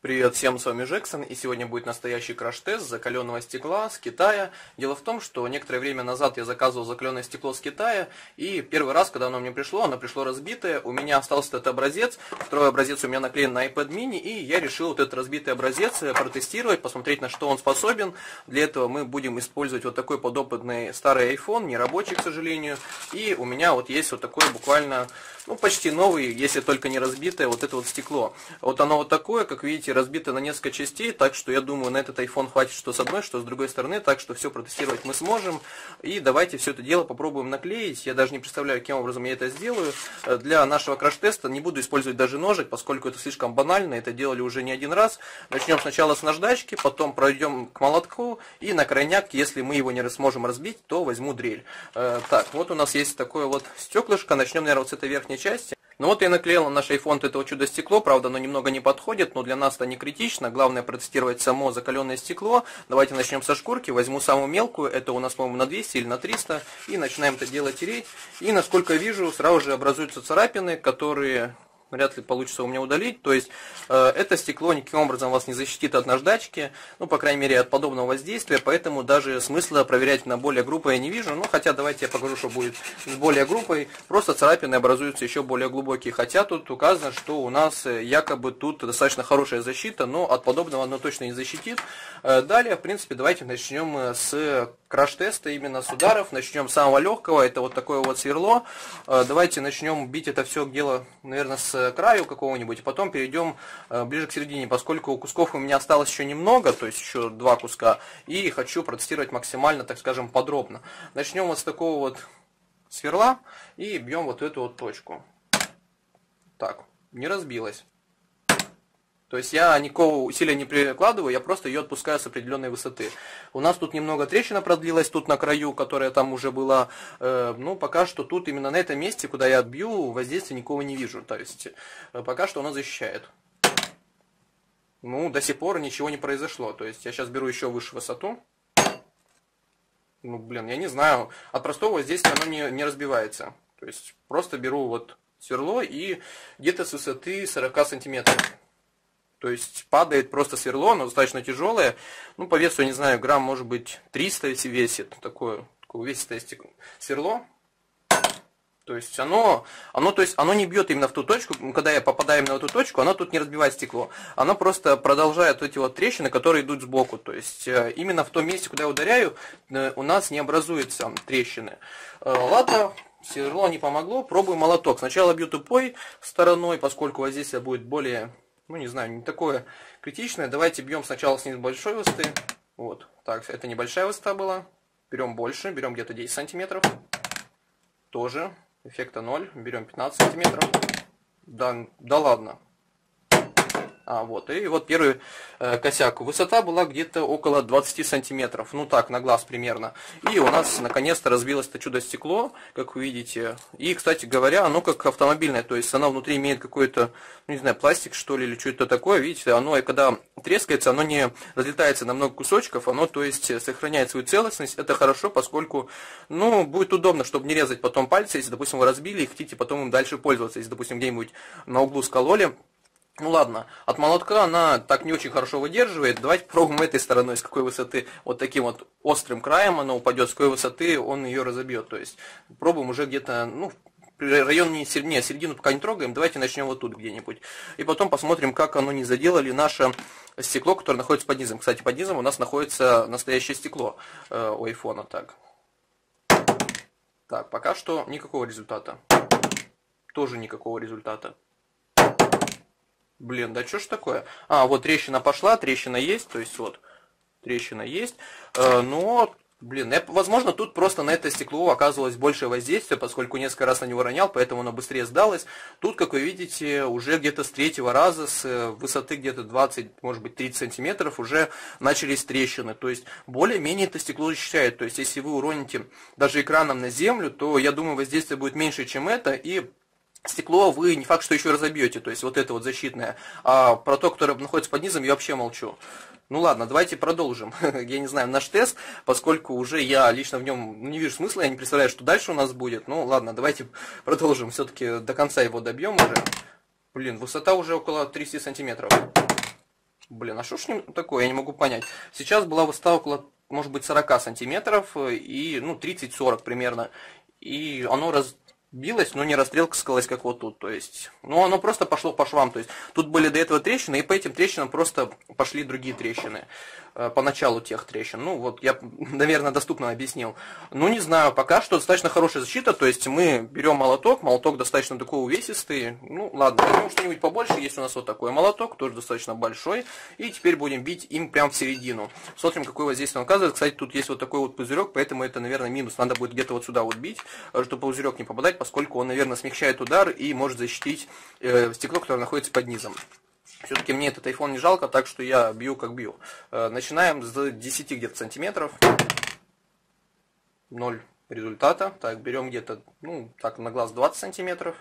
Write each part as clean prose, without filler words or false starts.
Привет всем, с вами Джексон, и сегодня будет настоящий краш-тест закаленного стекла с Китая. Дело в том, что некоторое время назад я заказывал закаленное стекло с Китая, и первый раз, когда оно мне пришло, оно пришло разбитое, у меня остался этот образец, второй образец у меня наклеен на iPad mini, и я решил вот этот разбитый образец протестировать, посмотреть, на что он способен. Для этого мы будем использовать вот такой подопытный старый iPhone, не рабочий, к сожалению, и у меня вот есть вот такой буквально, почти новый, если только не разбитое, вот это вот стекло. Вот оно вот такое, как видите, разбито на несколько частей, так что я думаю, на этот iPhone хватит что с одной, что с другой стороны, так что все протестировать мы сможем. И давайте все это дело попробуем наклеить. Я даже не представляю, каким образом я это сделаю. Для нашего краш-теста не буду использовать даже ножик, поскольку это слишком банально, это делали уже не один раз. Начнем сначала с наждачки, потом пройдем к молотку, и на крайняк, если мы его не сможем разбить, то возьму дрель. Так, вот у нас есть такое вот стеклышко, начнем, наверное, вот с этой верхней части. Ну вот я наклеил на наш iPhone это вот чудо-стекло, правда оно немного не подходит, но для нас это не критично, главное протестировать само закаленное стекло. Давайте начнем со шкурки, возьму самую мелкую, это у нас, по-моему, на 200 или на 300, и начинаем это дело тереть. И, насколько вижу, сразу же образуются царапины, которые вряд ли получится у меня удалить, то есть это стекло никаким образом вас не защитит от наждачки, по крайней мере от подобного воздействия, поэтому даже смысла проверять на более грубое я не вижу, хотя давайте я покажу, что будет с более грубой, просто царапины образуются еще более глубокие, хотя тут указано, что у нас якобы тут достаточно хорошая защита, но от подобного оно точно не защитит. Далее, в принципе, давайте начнем с краш-теста, именно с ударов, начнем с самого легкого, это вот такое вот сверло, давайте начнем бить это все дело, наверное, с краю какого-нибудь, потом перейдем ближе к середине, поскольку кусков у меня осталось еще немного, то есть еще 2 куска, и хочу протестировать максимально, так скажем, подробно. Начнем вот с такого вот сверла и бьем вот эту вот точку. Так, не разбилась. То есть я никакого усилия не прикладываю, я просто ее отпускаю с определенной высоты. У нас тут немного трещина продлилась, тут на краю, которая там уже была. Пока что тут именно на этом месте, куда я отбью, воздействия никого не вижу. То есть пока что оно защищает. До сих пор ничего не произошло. То есть я сейчас беру еще выше высоту. Я не знаю. От простого воздействия оно не разбивается. То есть просто беру вот сверло и где-то с высоты 40 сантиметров. То есть падает просто сверло, оно достаточно тяжелое. По весу, я не знаю, грамм, может быть, 300 если весит. Такое увесистое сверло. То есть оно не бьет именно в ту точку. Когда я попадаю именно в эту точку, оно тут не разбивает стекло. Оно просто продолжает эти вот трещины, которые идут сбоку. То есть именно в том месте, куда я ударяю, у нас не образуются трещины. Ладно. Сверло не помогло, пробую молоток. Сначала бью тупой стороной, поскольку воздействие будет более, не такое критичное. Давайте бьем сначала с небольшой высоты. Вот, так, это небольшая высота была. Берем больше, берем где-то 10 сантиметров. Тоже, эффекта 0. Берем 15 сантиметров. Да ладно. И вот первый косяк. Высота была где-то около 20 сантиметров. Так, на глаз примерно. И у нас наконец-то разбилось это чудо-стекло, как вы видите. И, кстати говоря, оно как автомобильное. То есть оно внутри имеет какой-то, пластик, что ли, или что-то такое. Видите, оно, когда трескается, оно не разлетается на много кусочков. Оно, то есть, сохраняет свою целостность. Это хорошо, поскольку, будет удобно, чтобы не резать потом пальцы. Если, допустим, вы разбили и хотите потом им дальше пользоваться. Если, допустим, где-нибудь на углу скололи. Ладно, от молотка она так не очень хорошо выдерживает. Давайте попробуем этой стороной, с какой высоты вот таким вот острым краем она упадет, с какой высоты он ее разобьет. То есть пробуем уже где-то, район середину пока не трогаем. Давайте начнем вот тут где-нибудь. И потом посмотрим, как оно не заделали наше стекло, которое находится под низом. Кстати, под низом у нас находится настоящее стекло у айфона. Так, пока что никакого результата. Тоже никакого результата. Да что ж такое? Вот трещина пошла, трещина есть, то есть вот, трещина есть, но, возможно, тут просто на это стекло оказывалось большее воздействие, поскольку несколько раз на него ронял, поэтому оно быстрее сдалось. Тут, как вы видите, уже где-то с 3-го раза, с высоты где-то 20, может быть, 30 сантиметров уже начались трещины. То есть, более-менее это стекло защищает. То есть, если вы уроните даже экраном на землю, то, я думаю, воздействие будет меньше, чем это, и стекло вы не факт, что еще разобьете, то есть вот это вот защитное. А про то, которое находится под низом, я вообще молчу. Ладно, давайте продолжим. Я не знаю, наш тест, поскольку уже я лично в нем не вижу смысла, я не представляю, что дальше у нас будет. Ладно, давайте продолжим, все-таки до конца его добьем уже. Высота уже около 30 сантиметров. Блин, а что ж ним такое, я не могу понять. Сейчас была выстава около, может быть, 40 сантиметров, и, ну, 30-40 примерно. И оно разбилось, но не растрескалось, как вот тут. То есть, ну, оно просто пошло по швам. То есть, тут были до этого трещины, и по этим трещинам просто пошли другие трещины. По началу тех трещин. Ну, вот я, наверное, доступно объяснил. Ну, не знаю, пока что достаточно хорошая защита. То есть, мы берем молоток. Молоток достаточно такой увесистый. Ну, ладно, возьмем что-нибудь побольше. Есть у нас вот такой молоток, тоже достаточно большой. И теперь будем бить им прямо в середину. Смотрим, какое воздействие он оказывает. Кстати, тут есть вот такой вот пузырек, поэтому это, наверное, минус. Надо будет где-то вот сюда вот бить, чтобы пузырек не попадать, поскольку он, наверное, смягчает удар и может защитить стекло, которое находится под низом. Все-таки мне этот iPhone не жалко, так что я бью как бью. Начинаем с 10 где-то сантиметров. 0 результата. Так, берем где-то, ну, так, на глаз 20 сантиметров.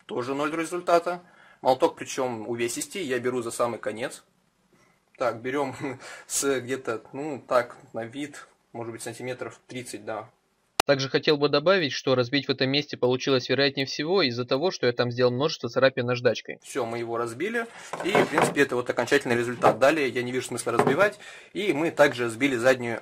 Тоже 0 результата. Молоток причем увесистей, я беру за самый конец. Так, берем с где-то, ну, так, на вид, может быть, сантиметров 30, да. Также хотел бы добавить, что разбить в этом месте получилось вероятнее всего из-за того, что я там сделал множество царапин наждачкой. Все, мы его разбили, и, в принципе, это вот окончательный результат. Далее я не вижу смысла разбивать, и мы также сбили заднюю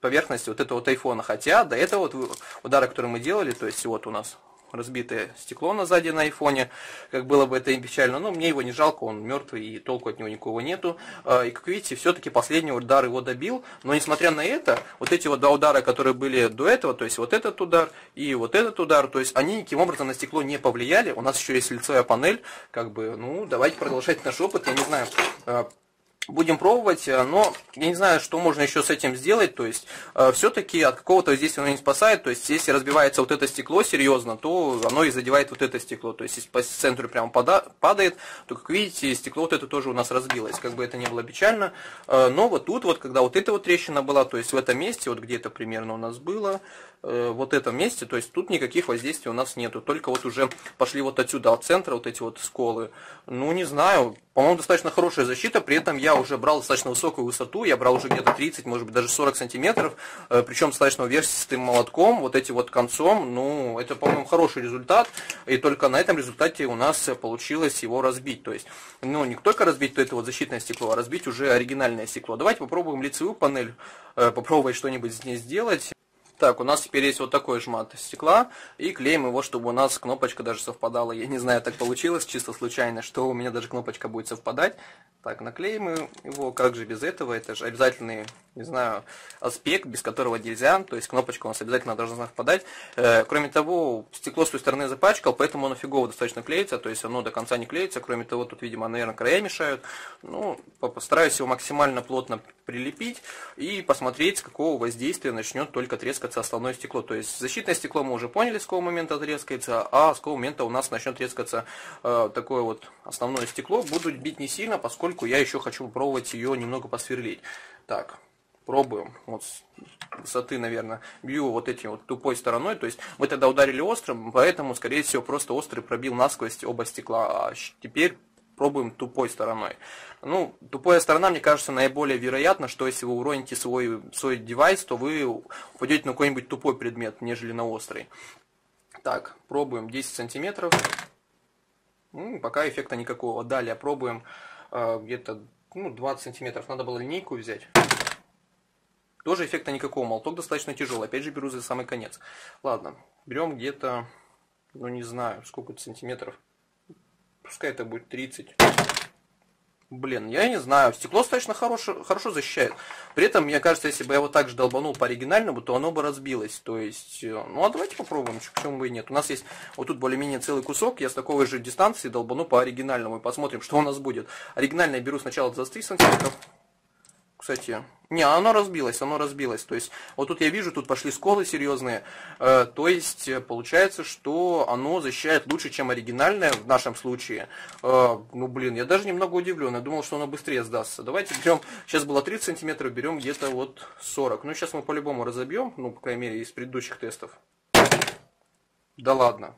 поверхность вот этого вот айфона. Хотя до этого вот удара, который мы делали, то есть вот у нас разбитое стекло на сзади на айфоне, как было бы это и печально, но мне его не жалко, он мертвый и толку от него никакого нету. И как видите, все-таки последний удар его добил, но несмотря на это, вот эти вот два удара, которые были до этого, то есть вот этот удар и вот этот удар, то есть они никаким образом на стекло не повлияли. У нас еще есть лицевая панель, как бы, ну, давайте продолжать наш опыт, я не знаю. Будем пробовать, но я не знаю, что можно еще с этим сделать, то есть все-таки от какого-то воздействия оно не спасает, то есть если разбивается вот это стекло серьезно, то оно и задевает вот это стекло, то есть если по центру прямо падает, то, как видите, стекло вот это тоже у нас разбилось, как бы это не было печально, но вот тут вот, когда вот эта вот трещина была, то есть в этом месте, вот где-то примерно у нас было, вот этом месте, то есть тут никаких воздействий у нас нету, только вот уже пошли вот отсюда, от центра, вот эти вот сколы, ну не знаю, по-моему, достаточно хорошая защита, при этом я уже брал достаточно высокую высоту, я брал уже где-то 30, может быть даже 40 сантиметров, причем достаточно увесистым молотком, вот этим вот концом, ну это, по-моему, хороший результат, и только на этом результате у нас получилось его разбить, то есть, ну не только разбить это вот защитное стекло, а разбить уже оригинальное стекло. Давайте попробуем лицевую панель, попробовать что-нибудь с ней сделать. Так, у нас теперь есть вот такой жмат стекла, и клеим его, чтобы у нас кнопочка даже совпадала. Я не знаю, так получилось, чисто случайно, что у меня даже кнопочка будет совпадать. Так, наклеим его, как же без этого, это же обязательный, не знаю, аспект, без которого нельзя, то есть кнопочка у нас обязательно должна совпадать. Кроме того, стекло с той стороны запачкал, поэтому оно фигово достаточно клеится, то есть оно до конца не клеится. Кроме того, тут, видимо, наверное, края мешают. Ну, постараюсь его максимально плотно прилепить и посмотреть, с какого воздействия начнет только трескаться основное стекло. То есть защитное стекло мы уже поняли, с какого момента трескается, а с какого момента у нас начнет трескаться такое вот основное стекло. Буду бить не сильно, поскольку я еще хочу попробовать ее немного посверлить. Так, пробуем. Вот с высоты, наверное, бью вот этим вот тупой стороной. То есть мы тогда ударили острым, поэтому, скорее всего, просто острый пробил насквозь оба стекла. А теперь пробуем тупой стороной. Ну, тупая сторона, мне кажется, наиболее вероятно, что если вы уроните свой девайс, то вы упадете на какой-нибудь тупой предмет, нежели на острый. Так, пробуем 10 сантиметров. Пока эффекта никакого. Далее пробуем где-то 20 сантиметров. Надо было линейку взять. Тоже эффекта никакого. Молоток достаточно тяжелый. Опять же беру за самый конец. Ладно, берем где-то, ну не знаю, сколько это сантиметров. Пускай это будет 30. Блин, я не знаю. Стекло достаточно хорошо защищает. При этом, мне кажется, если бы я вот так же долбанул по оригинальному, то оно бы разбилось. То есть, ну а давайте попробуем, почему бы и нет. У нас есть вот тут более-менее целый кусок. Я с такой же дистанции долбану по оригинальному. И посмотрим, что у нас будет. Оригинальное беру сначала за 3 сантиметров. Кстати, не, оно разбилось. То есть, вот тут я вижу, тут пошли сколы серьезные. То есть, получается, что оно защищает лучше, чем оригинальное в нашем случае. Ну, блин, я даже немного удивлен. Я думал, что оно быстрее сдастся. Давайте берем, сейчас было 30 сантиметров, берем где-то вот 40. Ну, сейчас мы по-любому разобьем, ну, по крайней мере, из предыдущих тестов. Да ладно.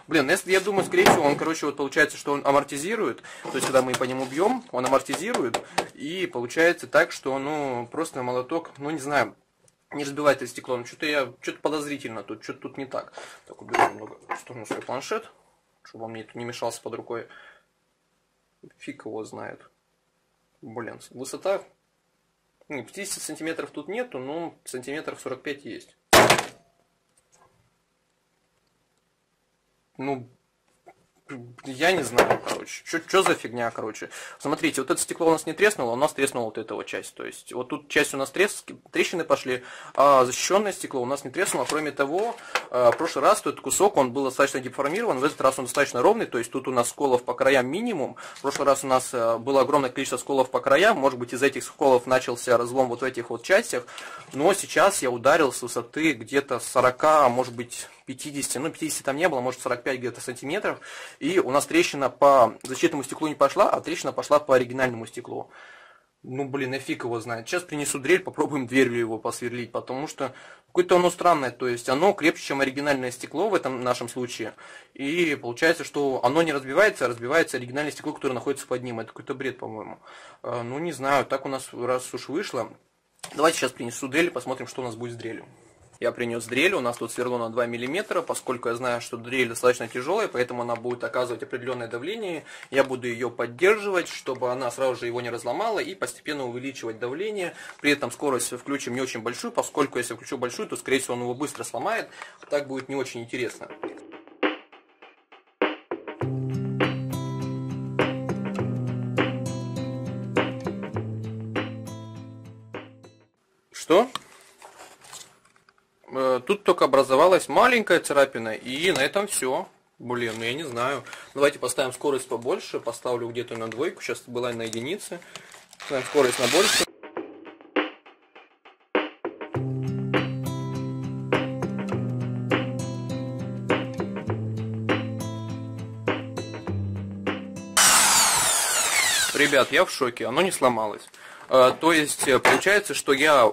Блин, я думаю, скорее всего, он, короче, вот получается, что он амортизирует, то есть, когда мы по нему бьем, он амортизирует, и получается так, что, ну, просто молоток, ну, не знаю, не разбивает это стекло, ну, что-то подозрительно тут, что-то тут не так. Так, уберу немного в сторону свой планшет, чтобы он мне тут не мешался под рукой. Фиг его знает. Блин, высота, 50 сантиметров тут нету, но сантиметров 45 есть. Ну, я не знаю, короче, что за фигня, короче. Смотрите, вот это стекло у нас не треснуло, у нас треснула вот эта вот часть. То есть, вот тут часть у нас трещины пошли, а защищенное стекло у нас не треснуло. Кроме того, в прошлый раз этот кусок, он был достаточно деформирован, в этот раз он достаточно ровный, то есть тут у нас сколов по краям минимум. В прошлый раз у нас было огромное количество сколов по краям, может быть, из этих сколов начался разлом вот в этих вот частях. Но сейчас я ударил с высоты где-то 40, а может быть 50, 50 там не было, может 45 где-то сантиметров. И у нас трещина по защитному стеклу не пошла, а трещина пошла по оригинальному стеклу. Ну, блин, фиг его знает. Сейчас принесу дрель, попробуем дверью его посверлить, потому что какое-то оно странное, то есть оно крепче, чем оригинальное стекло в этом нашем случае. И получается, что оно не разбивается, а разбивается оригинальное стекло, которое находится под ним. Это какой-то бред, по-моему. Ну, не знаю, так у нас раз уж вышло. Давайте сейчас принесу дрель и посмотрим, что у нас будет с дрелью. Я принес дрель, у нас тут сверло на 2 мм, поскольку я знаю, что дрель достаточно тяжелая, поэтому она будет оказывать определенное давление. Я буду ее поддерживать, чтобы она сразу же его не разломала, и постепенно увеличивать давление. При этом скорость включим не очень большую, поскольку если включу большую, то скорее всего он его быстро сломает. Так будет не очень интересно. Что? Тут только образовалась маленькая царапина, и на этом все. Блин, ну я не знаю. Давайте поставим скорость побольше, поставлю где-то на 2, сейчас была на единице. Ставим скорость на больше. Ребят, я в шоке, оно не сломалось. То есть, получается, что я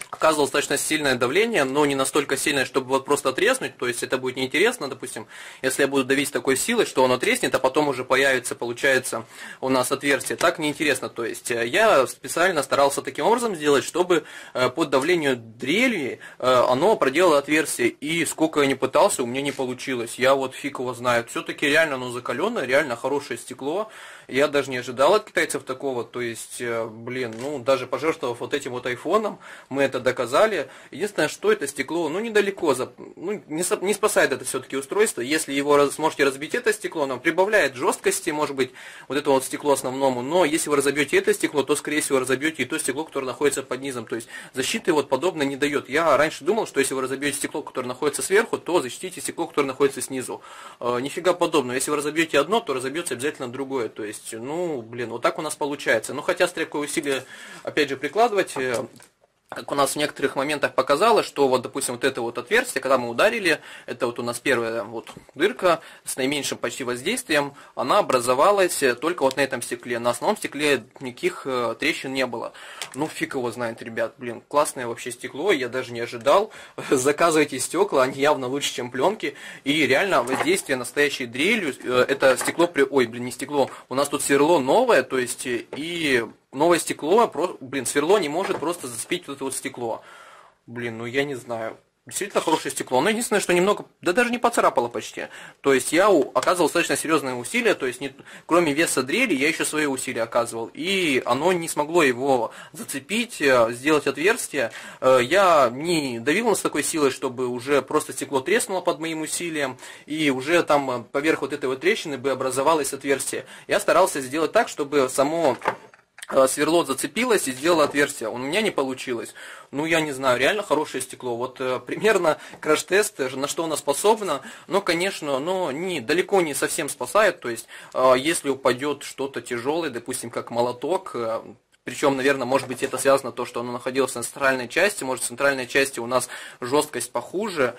оказывал достаточно сильное давление, но не настолько сильное, чтобы вот просто треснуть, то есть это будет неинтересно, допустим, если я буду давить с такой силой, что оно треснет, а потом уже появится, получается, у нас отверстие, так неинтересно, то есть я специально старался таким образом сделать, чтобы под давлением дрели оно проделало отверстие, и сколько я не пытался, у меня не получилось, я вот фиг его знаю, все-таки реально оно закаленное, реально хорошее стекло, я даже не ожидал от китайцев такого, то есть, блин, ну даже пожертвовав вот этим вот айфоном, мы это доказали. Единственное, что это стекло, ну, недалеко, не спасает это все-таки устройство. Если его сможете разбить это стекло, оно прибавляет жесткости, может быть, вот это вот стекло основному, но если вы разобьете это стекло, то, скорее всего, разобьете и то стекло, которое находится под низом. То есть, защиты вот подобно не дает. Я раньше думал, что если вы разобьете стекло, которое находится сверху, то защитите стекло, которое находится снизу. Нифига подобного. Если вы разобьете одно, то разобьется обязательно другое. То есть, ну, блин, вот так у нас получается. Ну, хотя стрелковые усилия, опять же, прикладывать, как у нас в некоторых моментах показалось, что вот, допустим, вот это вот отверстие, когда мы ударили, это вот у нас первая вот дырка с наименьшим почти воздействием, она образовалась только вот на этом стекле. На основном стекле никаких трещин не было. Ну, фиг его знает, ребят, блин, классное вообще стекло, я даже не ожидал. Заказывайте стекла, они явно лучше, чем пленки. И реально воздействие настоящей дрелью, это стекло, не стекло, у нас тут сверло новое, то есть, и новое стекло, сверло не может просто зацепить вот это вот стекло. Блин, ну я не знаю. Действительно хорошее стекло. Но единственное, что немного, да даже не поцарапало почти. То есть я оказывал достаточно серьезные усилия, то есть кроме веса дрели, я еще свои усилия оказывал. И оно не смогло его зацепить, сделать отверстие. Я не давил с такой силой, чтобы уже просто стекло треснуло под моим усилием, и уже там поверх вот этой вот трещины бы образовалось отверстие. Я старался сделать так, чтобы само сверло зацепилось и сделало отверстие. У меня не получилось. Ну, я не знаю, реально хорошее стекло. Вот примерно краш-тест, на что оно способно. Но, конечно, далеко не совсем спасает. То есть, если упадет что-то тяжелое, допустим, как молоток, причем, наверное, может быть, это связано то, что оно находилось на центральной части. Может, в центральной части у нас жесткость похуже.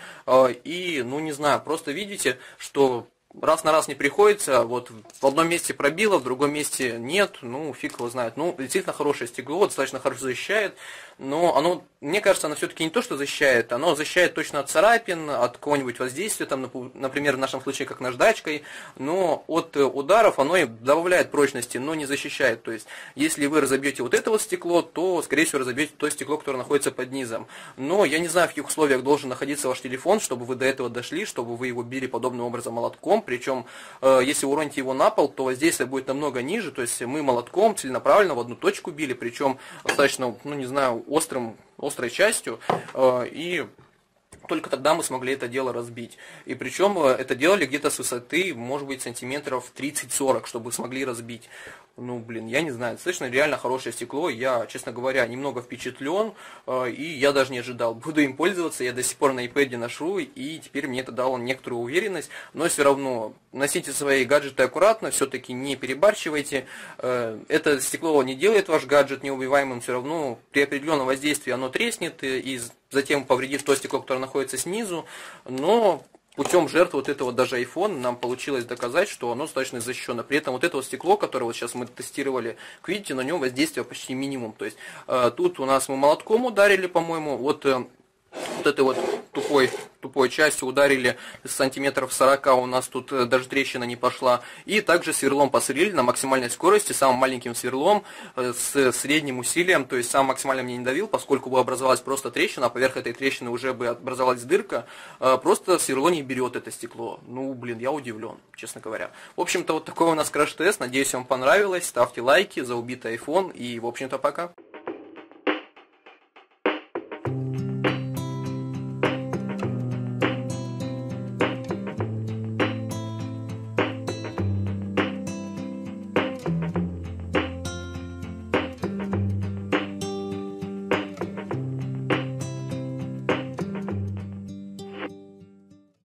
И, ну, не знаю, просто видите, что раз на раз не приходится, вот в одном месте пробило, в другом месте нет, ну, фиг его знает. Ну, действительно хорошее стекло, достаточно хорошо защищает, но оно, мне кажется, оно все-таки не то, что защищает, оно защищает точно от царапин, от какого-нибудь воздействия, там, например, в нашем случае, как наждачкой, но от ударов оно и добавляет прочности, но не защищает. То есть, если вы разобьете вот это вот стекло, то, скорее всего, разобьете то стекло, которое находится под низом. Но я не знаю, в каких условиях должен находиться ваш телефон, чтобы вы до этого дошли, чтобы вы его били подобным образом молотком, причем если уроните его на пол, то воздействие будет намного ниже, то есть мы молотком целенаправленно в одну точку били, причем достаточно, ну не знаю, острой частью, и только тогда мы смогли это дело разбить. И причем это делали где-то с высоты, может быть, сантиметров 30-40, чтобы смогли разбить. Ну, блин, я не знаю, достаточно реально хорошее стекло. Я, честно говоря, немного впечатлен, и я даже не ожидал. Буду им пользоваться, я до сих пор на iPad ношу, и теперь мне это дало некоторую уверенность. Но все равно, носите свои гаджеты аккуратно, все-таки не перебарщивайте. Это стекло не делает ваш гаджет неубиваемым, все равно при определенном воздействии оно треснет, и затем повредит то стекло, которое находится снизу. Но путем жертвы вот этого даже iPhone нам получилось доказать, что оно достаточно защищено. При этом вот это вот стекло, которое вот сейчас мы тестировали, как видите, на нем воздействие почти минимум. То есть тут у нас мы молотком ударили, по-моему, вот этой вот тупой частью ударили сантиметров 40, у нас тут даже трещина не пошла. И также сверлом посверлили на максимальной скорости, самым маленьким сверлом, с средним усилием, то есть сам максимально мне не давил, поскольку бы образовалась просто трещина, а поверх этой трещины уже бы образовалась дырка, просто сверло не берет это стекло. Ну, блин, я удивлен, честно говоря. В общем-то, вот такой у нас краш-тест, надеюсь, вам понравилось, ставьте лайки за убитый iPhone, и, в общем-то, пока.